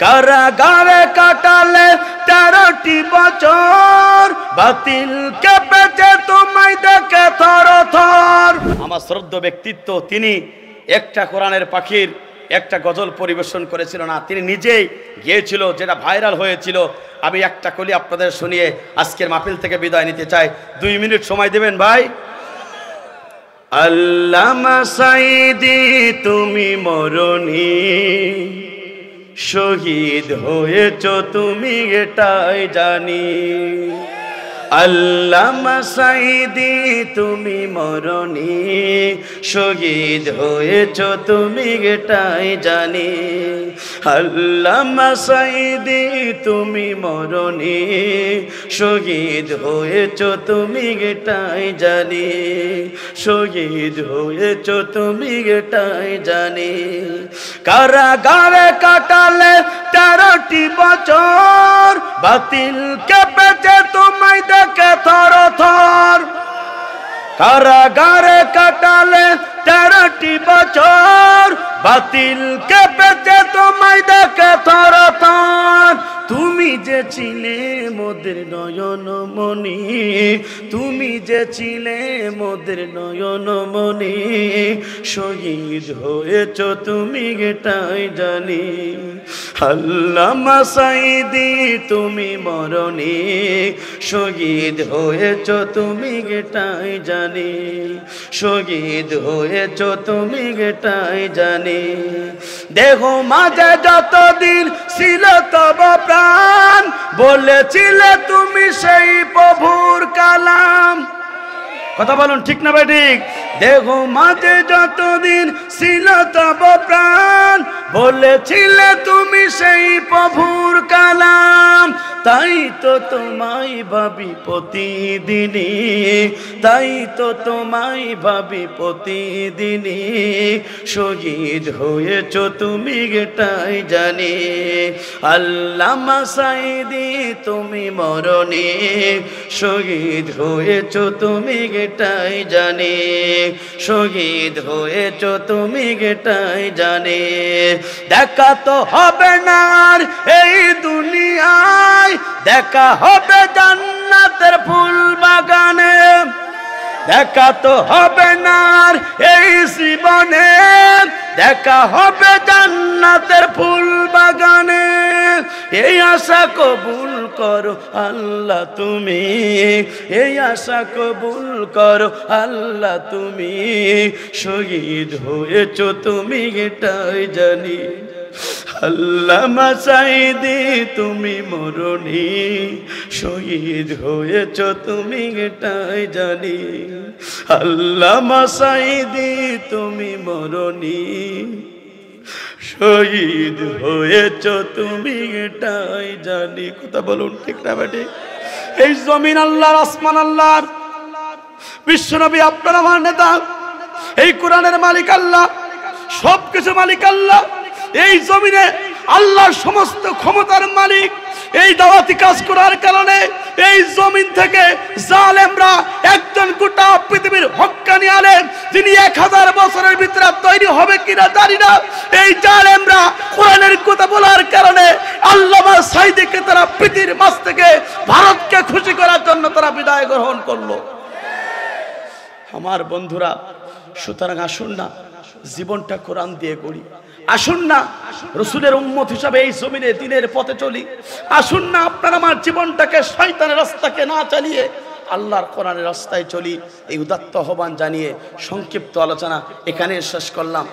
কারাগারে কাটালে 13টি বছর, বাতিল কেঁপেছে তোমায় দেখে থর থর। আমার শ্রদ্ধ ব্যক্তিত্ব, তিনি একটা কোরআনের পাখির একটা গজল পরিবেশন করেছিল না, তিনি নিজেই গিয়েছিল, যেটা ভাইরাল হয়েছিল। আমি একটা কলি আপনাদের শুনিয়ে আজকের মাহফিল থেকে বিদায় নিতে চাই। 2 মিনিট সময় দেবেন ভাই। আল্লামা সাঈদী তুমি মরণি, শহীদ হয়েছ তুমি এটাই জানি। আল্লামা সাঈদী তুমি মরণি, শহীদ হয়েছ তুমি এটাই জানি। আল্লামা সাঈদী তুমি মরণি, শহীদ হয়েছ তুমি এটাই জানি। শহীদ হয়েছ তুমি এটাই জানি। কারাগারে কাটালে 13টি বছর, বাতিল কেঁপেছে তোমায় দেখে থর থর। কারাগারে কাটালে 13টি বছর, বাতিল কেঁপেছে তোমায় দেখে থর থর। তুমি যে ছিলে মোদের নয়ন মনি, তুমি যে ছিলে মোদের নয়ন মনি, শহীদ হয়েছ তুমি এটাই জানি। আল্লামা সাঈদী তুমি মরণি, শহীদ হয়েছ তুমি এটাই জানি। শহীদ হয়েছ তুমি এটাই জানি। দেহ মাঝে যতদিন ছিল তব প্রাণ, বলেছিলে তুমি সেই প্রভুর কালাম। কথা বলুন ঠিক না ভাই ঠিক? দেহ মাঝে যতদিন ছিল তব প্রাণ, বলেছিলে তুমি সেই প্রভুর কালাম। তাই তো তোমায় ভাবি প্রতিদিনই, তাই তো তোমায় ভাবি প্রতিদিনই, শহীদ হয়েছ তুমি এটাই জানি। আল্লামা সাঈদী তুমি মরণি, শহীদ হয়েছ তুমি এটাই জানি। শহীদ হয়েছ তুমি এটাই জানি। দেখা তো হবে না আর এই দুনিয়ায়, দেখা হবে জান্নাতের ফুল বাগানে। দেখা তো হবে না আর এই জীবনে, দেখা হবে জান্নাতের ফুল বাগানে। এই আশা কবুল করো আল্লাহ তুমি, এই আশা কবুল করো আল্লাহ তুমি। শহীদ হয়েছ তুমি এটাই জানি। আল্লামা সাঈদী তুমি মরণি, শহীদ হয়েছ তুমি এটাই জানি। আল্লামা সাঈদী তুমি মরণি, শহীদ হয়েছ তুমি এটাই জানি। কথা বলুন ঠিক না বেটি? এই জমিন আল্লাহর, আসমান আল্লাহর, বিশ্বনবী আপনার আমার নেতা, এই কোরআনের মালিক আল্লাহ, সবকিছু মালিক আল্লাহ। এই জমিনে আল্লাহর সমস্ত ক্ষমতার মালিক। এই দাওয়াতি কাজ করার কারণে এই জমিন থেকে জালেমরা একজন গোটা পৃথিবীর হক্কানি আলেম, যিনি 1000 বছরের ভিতরে তৈরি হবে কিনা জানি না, এই জালেমরা কোরআনের কথা বলার কারণে আল্লামা সাঈদীকে তারা পৃথিবীর মাঝ থেকে ভারতকে খুশি করার জন্য তারা বিদায় গ্রহণ করলো। আমার বন্ধুরা, সুতরাং আসুন না জীবনটা কোরআন দিয়ে গড়ি। আসুন না রাসূলের উম্মত হিসাবে এই জমিনে দ্বীনের পথে চলি। আসুন না আপনার আমার জীবনটাকে শয়তানের রাস্তাকে না চালিয়ে আল্লাহর কোরআনের রাস্তায় চলি। এই উদাত্ত আহ্বান জানিয়ে সংক্ষিপ্ত আলোচনা এখানে শেষ করলাম।